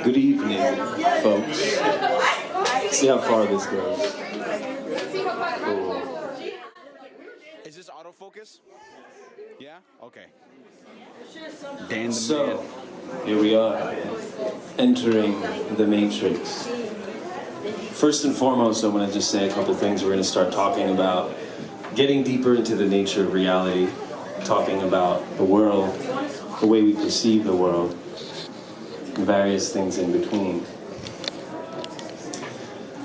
Good evening, folks. See how far this goes. Cool. Is this autofocus? Yeah? Okay. So, here we are, entering the Matrix. First and foremost, I want to just say a couple things. We're going to start talking about getting deeper into the nature of reality, talking about the world, the way we perceive the world, and various things in between.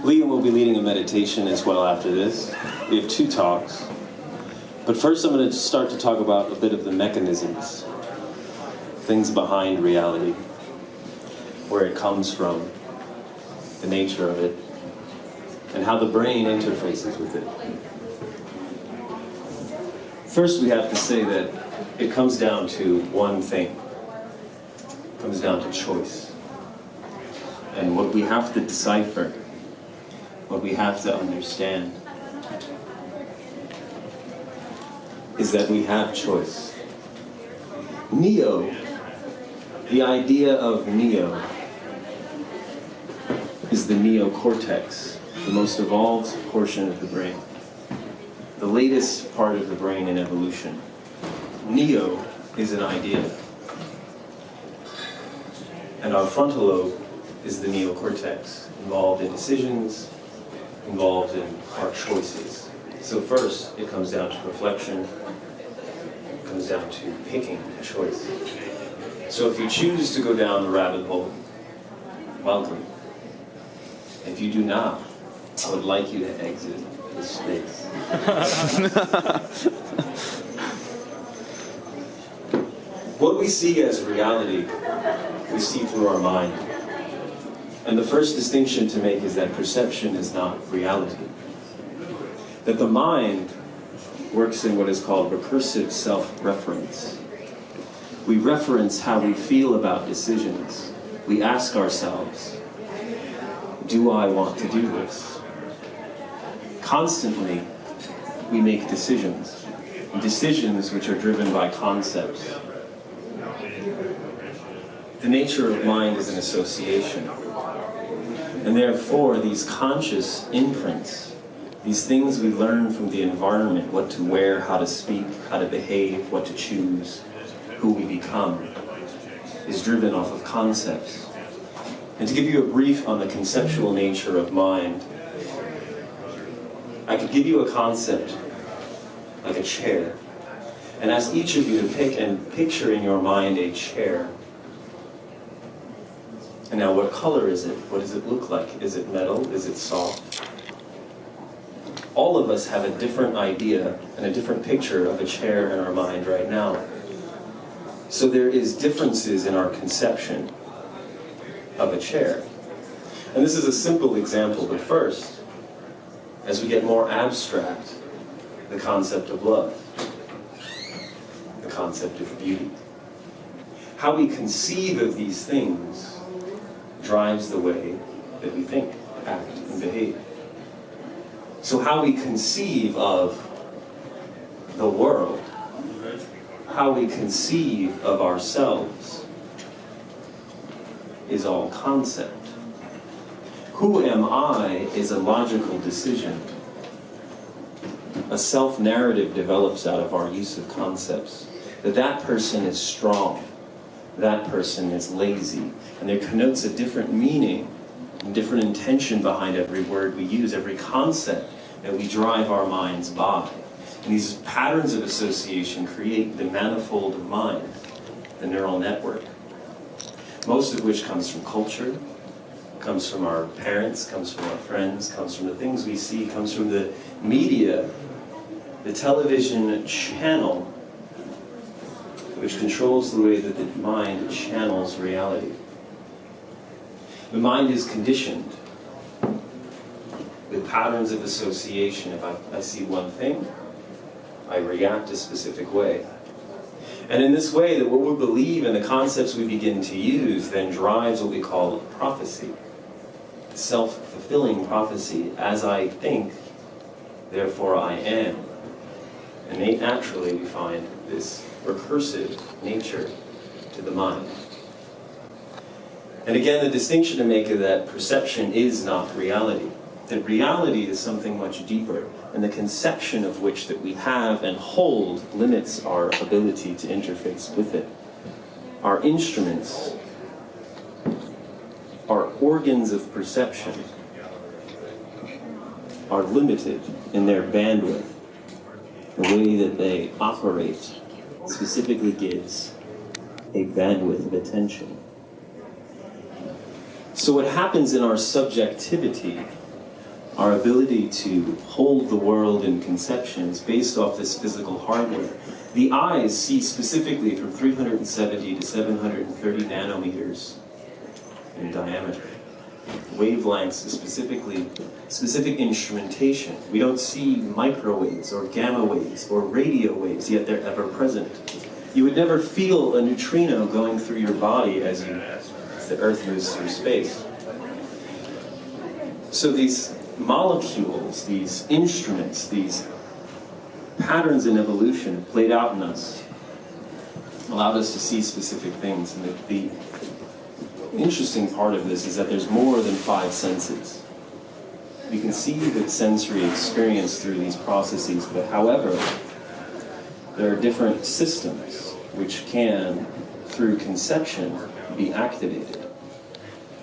Liam will be leading a meditation as well after this. We have 2 talks. But first I'm going to start to talk about a bit of the mechanisms, things behind reality, where it comes from, the nature of it, and how the brain interfaces with it. First we have to say that it comes down to one thing. It comes down to choice. And what we have to decipher, what we have to understand, is that we have choice. Neo, the idea of Neo, is the neocortex, the most evolved portion of the brain, the latest part of the brain in evolution. Neo is an idea. And our frontal lobe is the neocortex, involved in decisions, involved in our choices. So first, it comes down to reflection, it comes down to picking a choice. So if you choose to go down the rabbit hole, welcome. If you do not, I would like you to exit this space. What we see as reality, we see through our mind. And the first distinction to make is that perception is not reality. That the mind works in what is called recursive self-reference. We reference how we feel about decisions. We ask ourselves, do I want to do this? Constantly, we make decisions. Decisions which are driven by concepts. The nature of mind is an association. And therefore, these conscious imprints, these things we learn from the environment, what to wear, how to speak, how to behave, what to choose, who we become, is driven off of concepts. And to give you a brief on the conceptual nature of mind, I could give you a concept, like a chair, and ask each of you to pick and picture in your mind a chair. And now, what color is it? What does it look like? Is it metal? Is it soft? All of us have a different idea and a different picture of a chair in our mind right now. So there is differences in our conception of a chair. And this is a simple example, but first, as we get more abstract, the concept of love, the concept of beauty. How we conceive of these things drives the way that we think, act, and behave. So how we conceive of the world, how we conceive of ourselves, is all concept. Who am I is a logical decision. A self-narrative develops out of our use of concepts. That person is strong, that person is lazy, and there connotes a different meaning and different intention behind every word we use, every concept that we drive our minds by. And these patterns of association create the manifold of mind, the neural network, most of which comes from culture, comes from our parents, comes from our friends, comes from the things we see, comes from the media, the television channel, which controls the way that the mind channels reality. The mind is conditioned with patterns of association. If I see one thing, I react a specific way. And in this way, that what we believe and the concepts we begin to use then drives what we call prophecy. Self-fulfilling prophecy. As I think, therefore I am. And naturally we find this recursive nature to the mind. And again, the distinction to make is that perception is not reality. That reality is something much deeper, and the conception of which that we have and hold limits our ability to interface with it. Our instruments, our organs of perception, are limited in their bandwidth. The way that they operate specifically gives a bandwidth of attention. So what happens in our subjectivity, our ability to hold the world in conceptions based off this physical hardware, the eyes see specifically from 370 to 730 nanometers in diameter. Wavelengths is specific instrumentation. We don't see microwaves or gamma waves or radio waves, yet they're ever present. You would never feel a neutrino going through your body as the Earth moves through space. So these molecules, these instruments, these patterns in evolution played out in us, allowed us to see specific things. And the interesting part of this is that there's more than 5 senses. We can see the sensory experience through these processes, but however, there are different systems which can, through conception, be activated.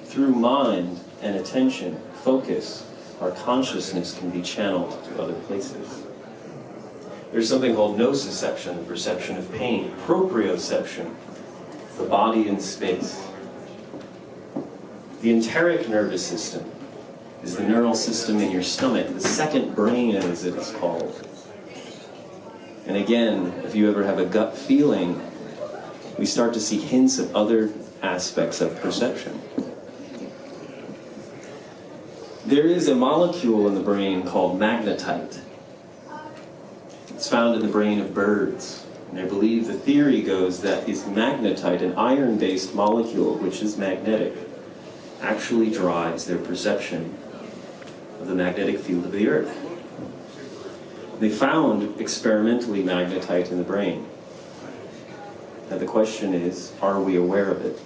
Through mind and attention, focus, our consciousness can be channeled to other places. There's something called nociception, the perception of pain, proprioception, the body in space. The enteric nervous system is the neural system in your stomach, the second brain as it is called. And again, if you ever have a gut feeling, we start to see hints of other aspects of perception. There is a molecule in the brain called magnetite. It's found in the brain of birds. And I believe the theory goes that is magnetite, an iron-based molecule which is magnetic, actually drives their perception of the magnetic field of the Earth. They found experimentally magnetite in the brain. Now the question is, are we aware of it?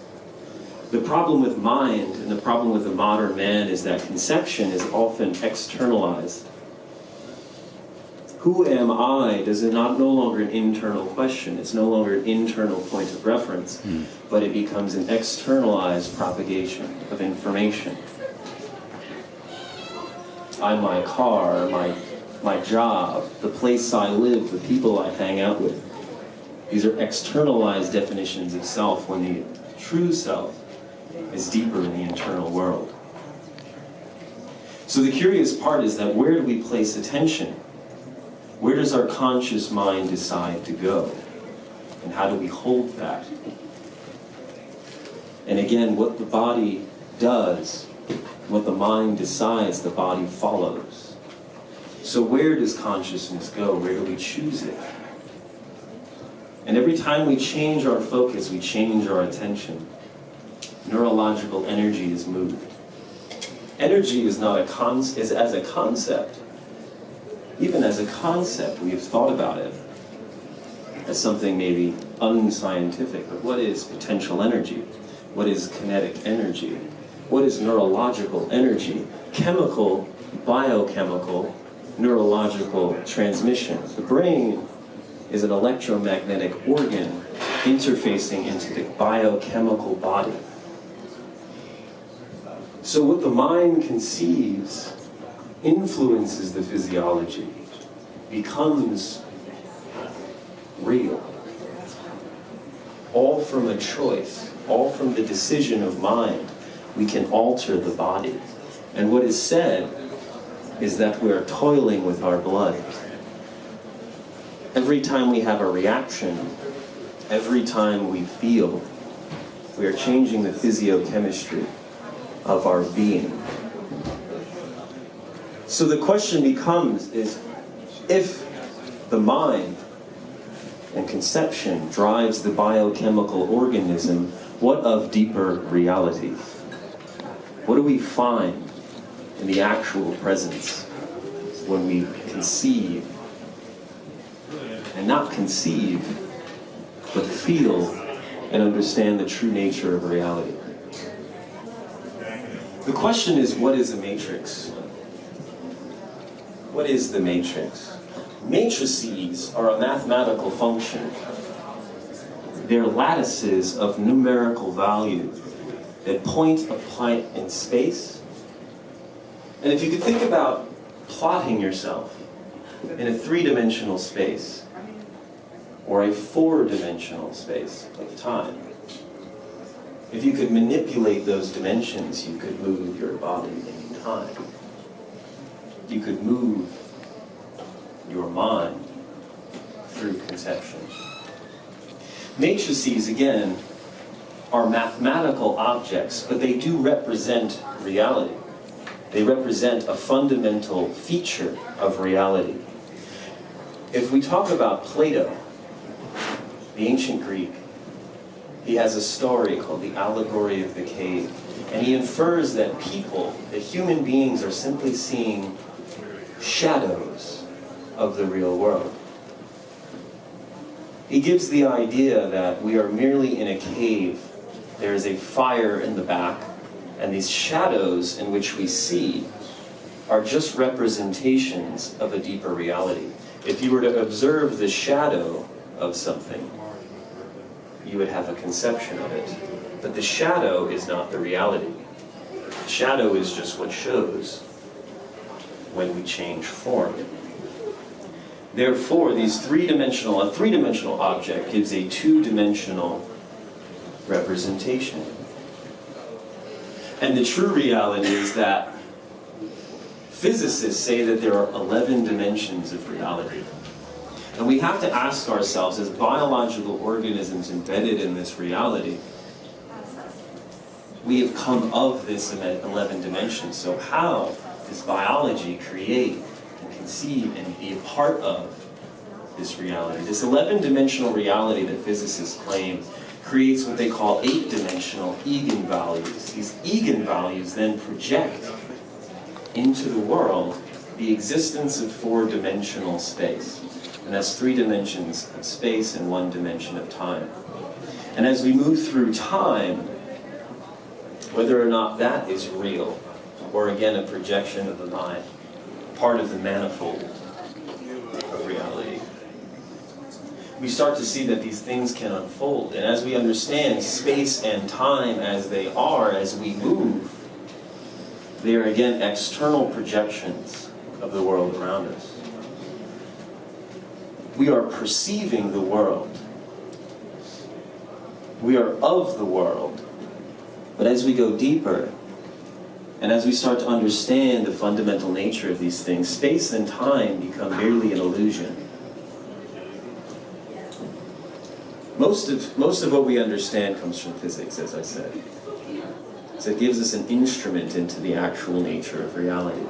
The problem with mind and the problem with the modern man is that conception is often externalized. Who am I is no longer an internal question. It's no longer an internal point of reference, but it becomes an externalized propagation of information. I'm my car, my job, the place I live, the people I hang out with. These are externalized definitions of self when the true self is deeper in the internal world. So the curious part is that where do we place attention? Where does our conscious mind decide to go? And how do we hold that? And again, what the body does, what the mind decides, the body follows. So where does consciousness go? Where do we choose it? And every time we change our focus, we change our attention. Neurological energy is moved. Energy is not is as a concept. Even as a concept, we have thought about it as something maybe unscientific. But what is potential energy? What is kinetic energy? What is neurological energy? Chemical, biochemical, neurological transmission. The brain is an electromagnetic organ interfacing into the biochemical body. So what the mind conceives influences the physiology, becomes real. All from a choice, all from the decision of mind, we can alter the body. And what is said is that we are toiling with our blood. Every time we have a reaction, every time we feel, we are changing the physiochemistry of our being. So the question becomes is, if the mind and conception drives the biochemical organism, what of deeper reality? What do we find in the actual presence when we conceive, and not conceive, but feel and understand the true nature of reality? The question is, what is a matrix? What is the matrix? Matrices are a mathematical function. They're lattices of numerical value that point a point in space. And if you could think about plotting yourself in a three-dimensional space or a four-dimensional space of time, if you could manipulate those dimensions, you could move your body in time. You could move your mind through conception. Matrices, again, are mathematical objects, but they do represent reality. They represent a fundamental feature of reality. If we talk about Plato, the ancient Greek, he has a story called the allegory of the cave. And he infers that people, that human beings, are simply seeing shadows of the real world. He gives the idea that we are merely in a cave. There is a fire in the back, and these shadows in which we see are just representations of a deeper reality. If you were to observe the shadow of something, you would have a conception of it. But the shadow is not the reality. The shadow is just what shows when we change form. Therefore, a three-dimensional object gives a two-dimensional representation. And the true reality is that physicists say that there are 11 dimensions of reality. And we have to ask ourselves, as biological organisms embedded in this reality, we have come of this 11 dimensions. So how does biology create and conceive and be a part of this reality? This 11-dimensional reality that physicists claim creates what they call 8-dimensional eigenvalues. These eigenvalues then project into the world the existence of 4-dimensional space. And that's 3 dimensions of space and 1 dimension of time. And as we move through time, whether or not that is real, or again a projection of the mind, part of the manifold of reality, we start to see that these things can unfold. And as we understand space and time as they are, as we move, they are again external projections of the world around us. We are perceiving the world. We are of the world. But as we go deeper, and as we start to understand the fundamental nature of these things, space and time become merely an illusion. Most of what we understand comes from physics, as I said. So it gives us an instrument into the actual nature of reality.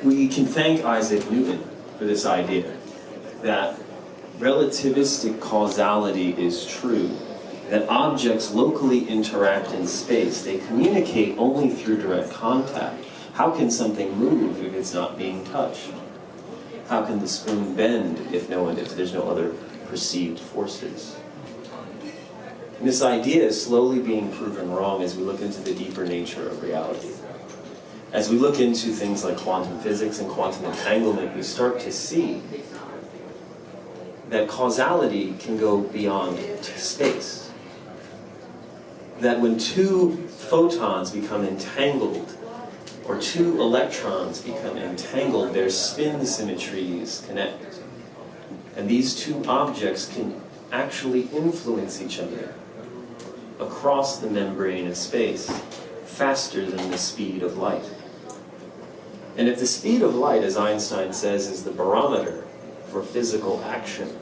We can thank Isaac Newton for this idea that relativistic causality is true, that objects locally interact in space. They communicate only through direct contact. How can something move if it's not being touched? How can the spoon bend if there's no other perceived forces? And this idea is slowly being proven wrong as we look into the deeper nature of reality. As we look into things like quantum physics and quantum entanglement, we start to see that causality can go beyond space. That when 2 photons become entangled, or 2 electrons become entangled, their spin symmetries connect. And these 2 objects can actually influence each other across the membrane of space faster than the speed of light. And if the speed of light, as Einstein says, is the barometer for physical action,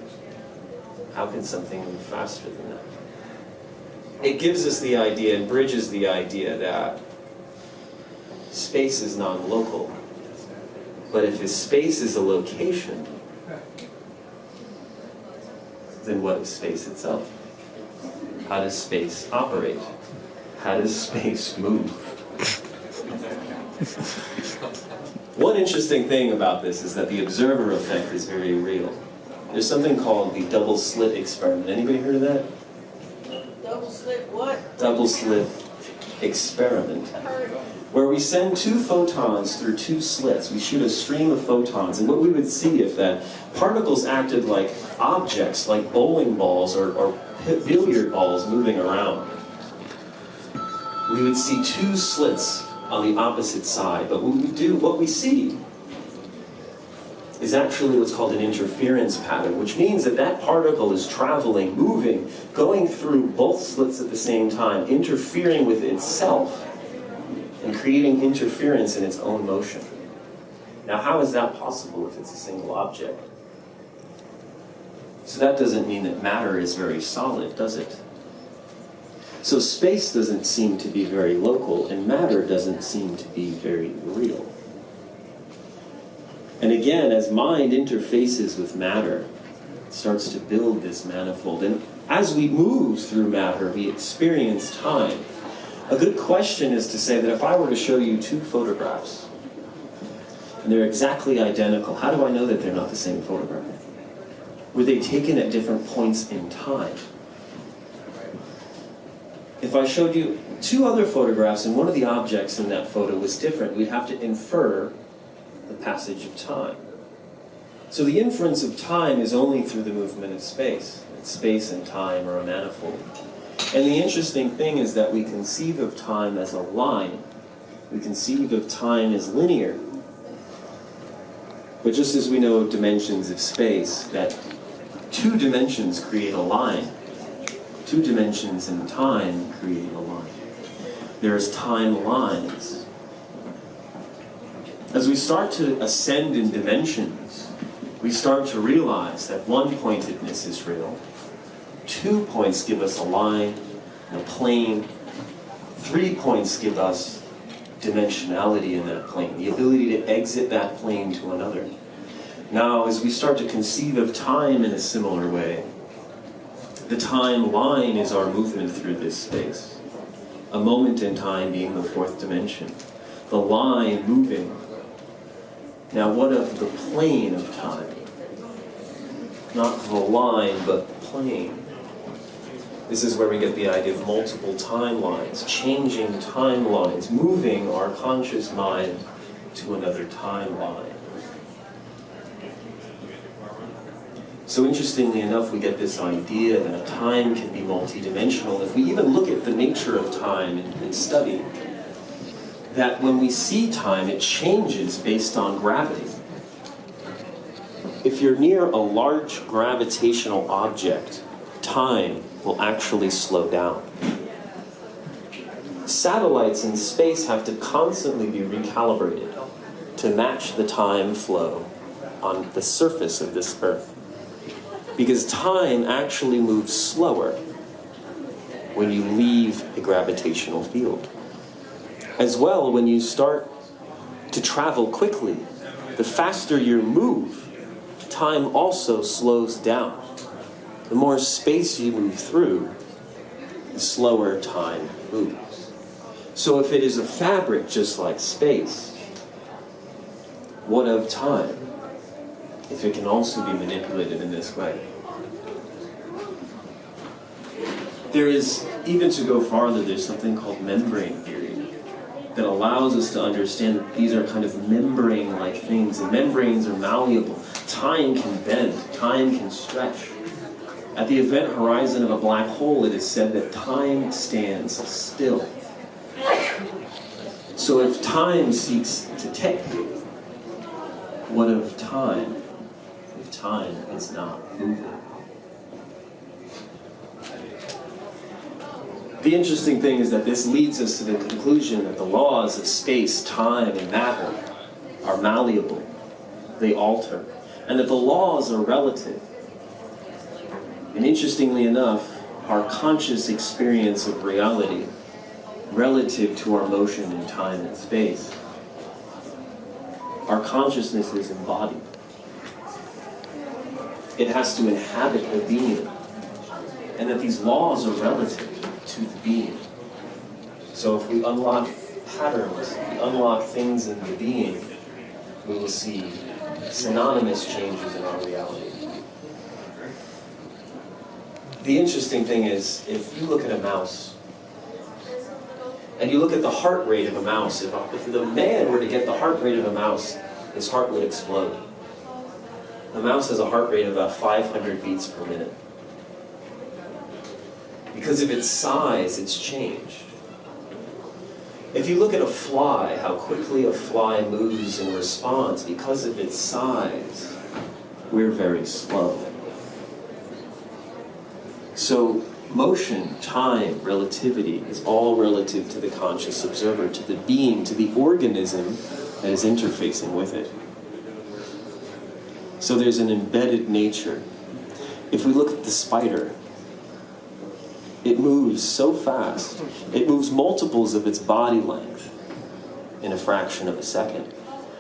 how can something move faster than that? It gives us the idea and bridges the idea that space is non-local. But if space is a location, then what is space itself? How does space operate? How does space move? One interesting thing about this is that the observer effect is very real. There's something called the double slit experiment. Anybody heard of that? Double slit what? Double slit experiment where we send 2 photons through 2 slits. We shoot a stream of photons, and what we would see if that particles acted like objects, like bowling balls or billiard balls moving around. We would see 2 slits on the opposite side, but what we see is actually what's called an interference pattern, which means that that particle is traveling, moving, going through both slits at the same time, interfering with itself, and creating interference in its own motion. Now, how is that possible if it's a single object? So that doesn't mean that matter is very solid, does it? So space doesn't seem to be very local, and matter doesn't seem to be very real. And again, as mind interfaces with matter, it starts to build this manifold. And as we move through matter, we experience time. A good question is to say that if I were to show you 2 photographs, and they're exactly identical, how do I know that they're not the same photograph? Were they taken at different points in time? If I showed you 2 other photographs and one of the objects in that photo was different, we'd have to infer the passage of time. So the inference of time is only through the movement of space. Space and time are a manifold. And the interesting thing is that we conceive of time as a line. We conceive of time as linear. But just as we know of dimensions of space, that 2 dimensions create a line. 2 dimensions in time create a line. There's time lines. As we start to ascend in dimensions, we start to realize that 1-pointedness is real. 2 points give us a line, a plane. 3 points give us dimensionality in that plane, the ability to exit that plane to another. Now, as we start to conceive of time in a similar way, the time line is our movement through this space. A moment in time being the 4th dimension. The line moving. Now, what of the plane of time? Not the line, but plane. This is where we get the idea of multiple timelines, changing timelines, moving our conscious mind to another timeline. So interestingly enough, we get this idea that time can be multidimensional. If we even look at the nature of time and study, that when we see time, it changes based on gravity. If you're near a large gravitational object, time will actually slow down. Satellites in space have to constantly be recalibrated to match the time flow on the surface of this Earth. Because time actually moves slower when you leave a gravitational field. As well, when you start to travel quickly, the faster you move, time also slows down. The more space you move through, the slower time moves. So if it is a fabric just like space, what of time, if it can also be manipulated in this way? There is, even to go farther, there's something called membrane theory that allows us to understand that these are kind of membrane-like things, and membranes are malleable. Time can bend, time can stretch. At the event horizon of a black hole, it is said that time stands still. So if time seeks to tick, what of time if time is not moving? The interesting thing is that this leads us to the conclusion that the laws of space, time, and matter are malleable. They alter. And that the laws are relative. And interestingly enough, our conscious experience of reality, relative to our motion in time and space, our consciousness is embodied. It has to inhabit the being. And that these laws are relative to the being. So if we unlock patterns, we unlock things in the being, we will see synonymous changes in our reality. The interesting thing is, if you look at a mouse, And you look at the heart rate of a mouse. If the man were to get the heart rate of a mouse, his heart would explode. A mouse has a heart rate of about 500 beats per minute. Because of its size, it's changed. If you look at a fly, how quickly a fly moves in response, because of its size, we're very slow. So motion, time, relativity is all relative to the conscious observer, to the being, to the organism that is interfacing with it. So there's an embedded nature. If we look at the spider, it moves so fast. It moves multiples of its body length in a fraction of a second.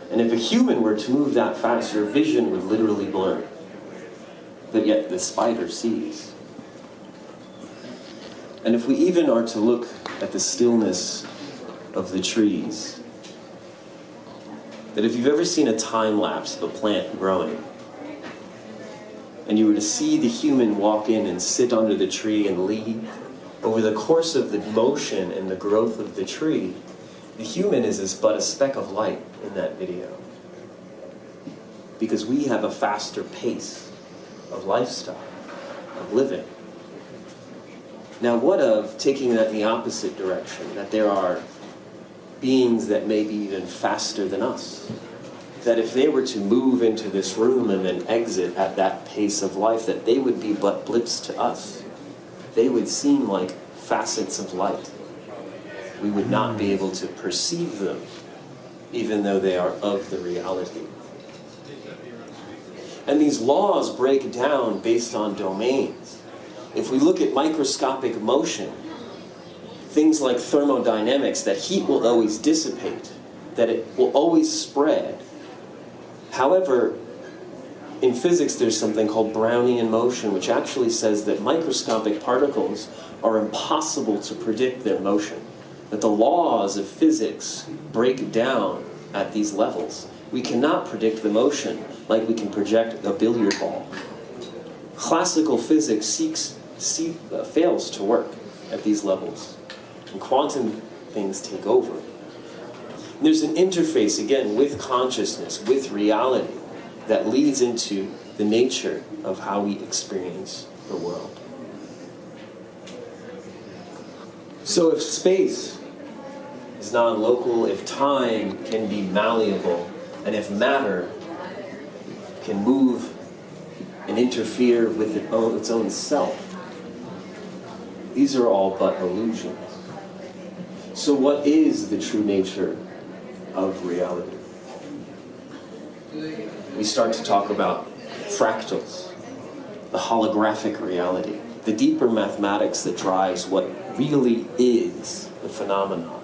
And if a human were to move that fast, your vision would literally blur. But yet the spider sees. And if we even are to look at the stillness of the trees, that if you've ever seen a time lapse of a plant growing, and you were to see the human walk in and sit under the tree and lead, over the course of the motion and the growth of the tree, the human is but a speck of light in that video. Because we have a faster pace of lifestyle, of living. Now what of taking that in the opposite direction, that there are beings that may be even faster than us? That if they were to move into this room and then exit at that pace of life, that they would be but blips to us. They would seem like facets of light. We would not be able to perceive them, even though they are of the reality. And these laws break down based on domains. If we look at microscopic motion, things like thermodynamics, that heat will always dissipate, that it will always spread. However, in physics there's something called Brownian motion, which actually says that microscopic particles are impossible to predict their motion. That the laws of physics break down at these levels. We cannot predict the motion like we can project a billiard ball. Classical physics fails to work at these levels. And quantum things take over. And there's an interface, again, with consciousness, with reality, that leads into the nature of how we experience the world. So if space is non-local, if time can be malleable, and if matter can move and interfere with its own self, these are all but illusions. So what is the true nature of reality? We start to talk about fractals, the holographic reality, the deeper mathematics that drives what really is the phenomenon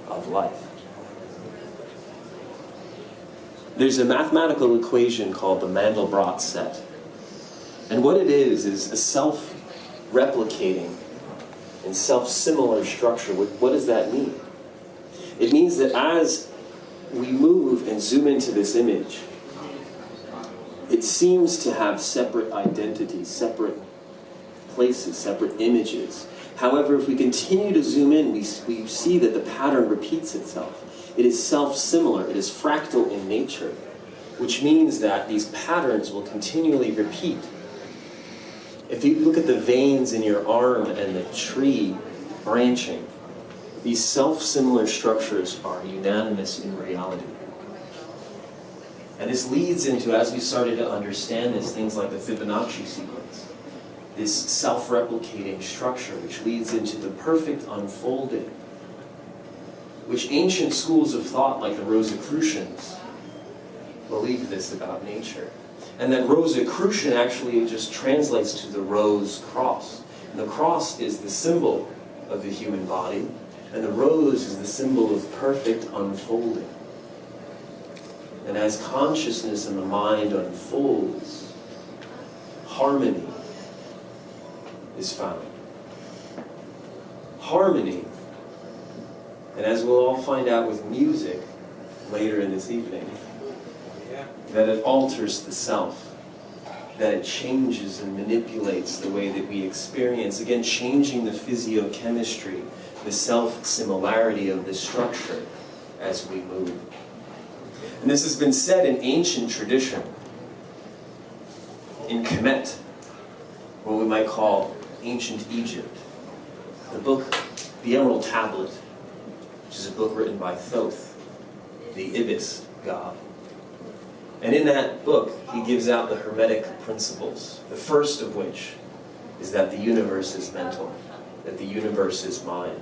of life. There's a mathematical equation called the Mandelbrot set. And what it is a self-replicating and self-similar structure. What does that mean? It means that as we move and zoom into this image, it seems to have separate identities, separate places, separate images. However, if we continue to zoom in, we see that the pattern repeats itself. It is self-similar, it is fractal in nature, which means that these patterns will continually repeat. If you look at the veins in your arm and the tree branching, these self-similar structures are unanimous in reality. And this leads into, as we started to understand this, things like the Fibonacci sequence. This self-replicating structure, which leads into the perfect unfolding, which ancient schools of thought, like the Rosicrucians, believed this about nature. And then Rosicrucian actually just translates to the rose cross. And the cross is the symbol of the human body, and the rose is the symbol of perfect unfolding. And as consciousness in the mind unfolds, harmony is found. Harmony, and as we'll all find out with music later in this evening, that it alters the self. that it changes and manipulates the way that we experience, again, changing the physiochemistry, the self-similarity of the structure as we move. And this has been said in ancient tradition, in Kemet, what we might call ancient Egypt. The book, the Emerald Tablet, which is a book written by Thoth, the Ibis god. And in that book, he gives out the Hermetic principles, the first of which is that the universe is mental, that the universe is mind.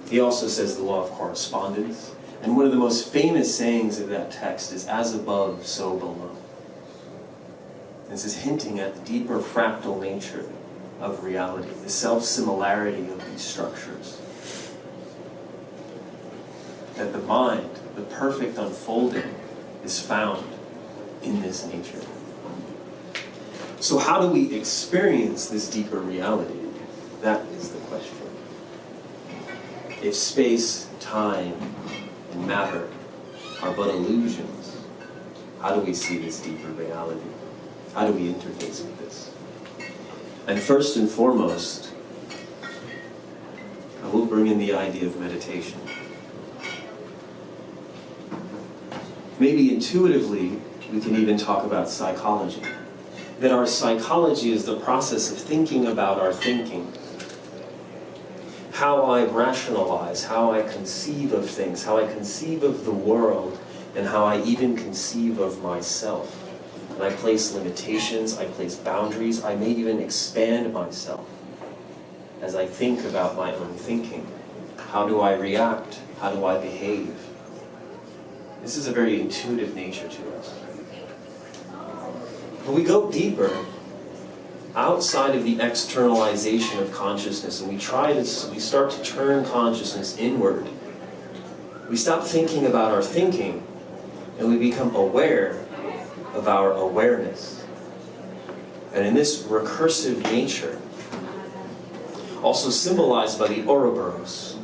He also says the law of correspondence. And one of the most famous sayings of that text is, as above, so below. This is hinting at the deeper fractal nature of reality, the self-similarity of these structures. That the mind, the perfect unfolding, is found in this nature. So how do we experience this deeper reality? That is the question. If space, time, and matter are but illusions, how do we see this deeper reality? How do we interface with this? And first and foremost, I will bring in the idea of meditation. Maybe intuitively, we can even talk about psychology. That our psychology is the process of thinking about our thinking. How I rationalize, how I conceive of things, how I conceive of the world, and how I even conceive of myself. And I place limitations, I place boundaries, I may even expand myself as I think about my own thinking. How do I react? How do I behave? This is a very intuitive nature to us. But we go deeper, outside of the externalization of consciousness, and we start to turn consciousness inward. We stop thinking about our thinking, and we become aware of our awareness. And in this recursive nature, also symbolized by the Ouroboros,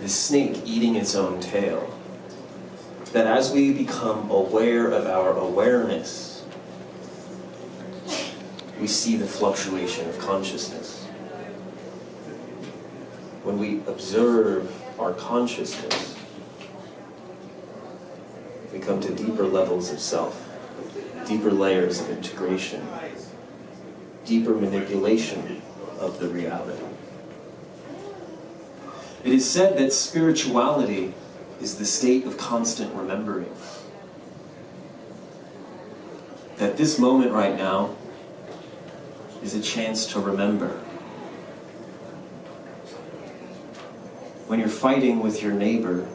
the snake eating its own tail, that as we become aware of our awareness, we see the fluctuation of consciousness. When we observe our consciousness, we come to deeper levels of self, deeper layers of integration, deeper manipulation of the reality. It is said that spirituality is the state of constant remembering. That this moment right now is a chance to remember. When you're fighting with your neighbor,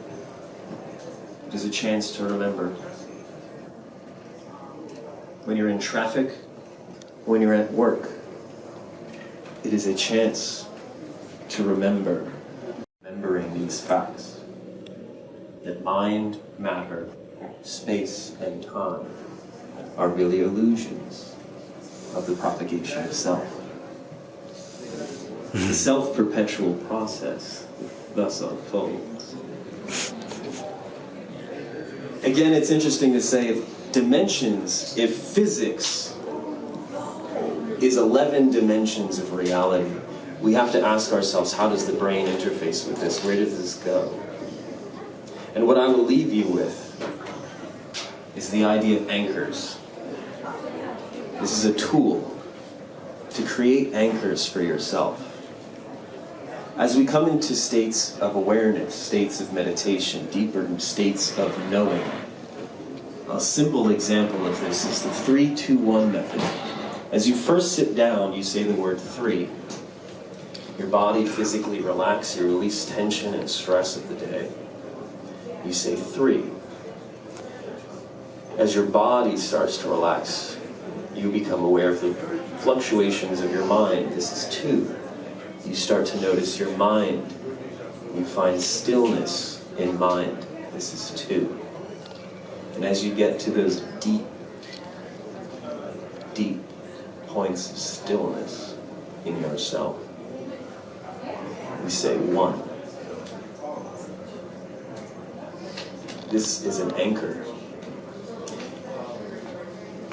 it is a chance to remember. When you're in traffic, when you're at work, it is a chance to remember. Remembering these facts. That mind, matter, space, and time are really illusions of the propagation of self. The self-perpetual process thus unfolds. Again, it's interesting to say if physics is 11 dimensions of reality, we have to ask ourselves, how does the brain interface with this? Where does this go? And what I will leave you with is the idea of anchors. This is a tool to create anchors for yourself. As we come into states of awareness, states of meditation, deeper states of knowing, a simple example of this is the 3-2-1 method. As you first sit down, you say the word 3. Your body physically relaxes, you release tension and stress of the day. You say 3. As your body starts to relax, you become aware of the fluctuations of your mind. This is 2. You start to notice your mind. You find stillness in mind. This is 2. And as you get to those deep, deep points of stillness in yourself, we say 1. This is an anchor.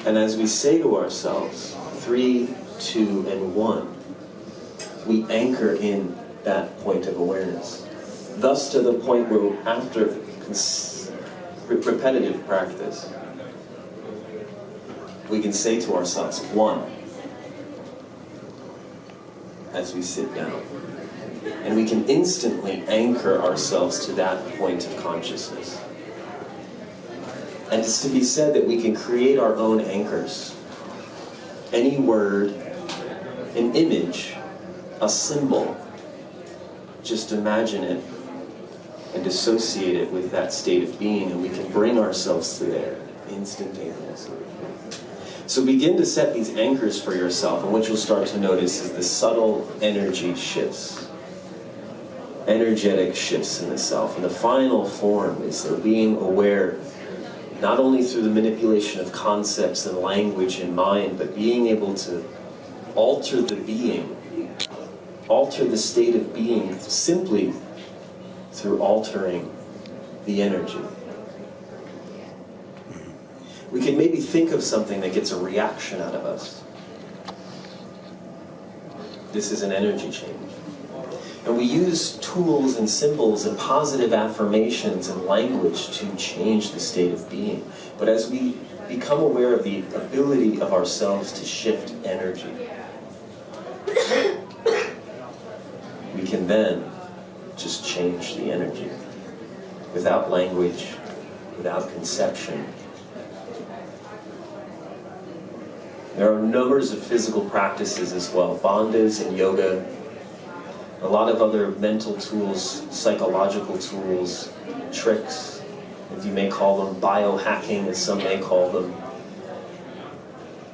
And as we say to ourselves, 3, 2, and 1, we anchor in that point of awareness. Thus to the point where after repetitive practice, we can say to ourselves, 1, as we sit down. And we can instantly anchor ourselves to that point of consciousness. And it's to be said that we can create our own anchors. Any word, an image, a symbol, just imagine it and associate it with that state of being, and we can bring ourselves to there instantaneously. So begin to set these anchors for yourself, and what you'll start to notice is the subtle energy shifts. Energetic shifts in the self. And the final form is the being aware, not only through the manipulation of concepts and language and mind, but being able to alter the being, alter the state of being simply through altering the energy. We can maybe think of something that gets a reaction out of us. This is an energy change. And we use tools and symbols and positive affirmations and language to change the state of being. But as we become aware of the ability of ourselves to shift energy, we can then just change the energy without language, without conception. There are numbers of physical practices as well, bandhas and yoga, a lot of other mental tools, psychological tools, tricks, if you may call them, biohacking as some may call them.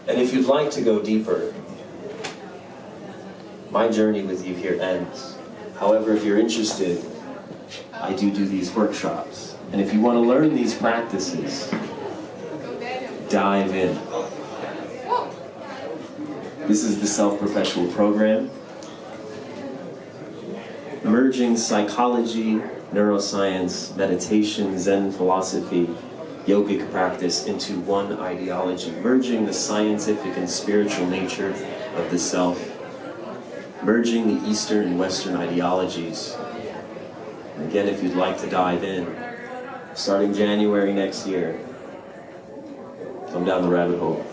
And if you'd like to go deeper, my journey with you here ends. However, if you're interested, I do these workshops. And if you want to learn these practices, dive in. This is the Self-Perpetual program, merging psychology, neuroscience, meditation, Zen philosophy, yogic practice into one ideology, merging the scientific and spiritual nature of the self, merging the Eastern and Western ideologies. And again, if you'd like to dive in, starting January next year, come down the rabbit hole.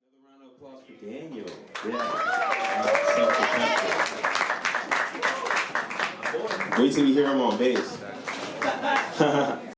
Another round of applause for Daniel. Yeah. Wait till you hear him on bass.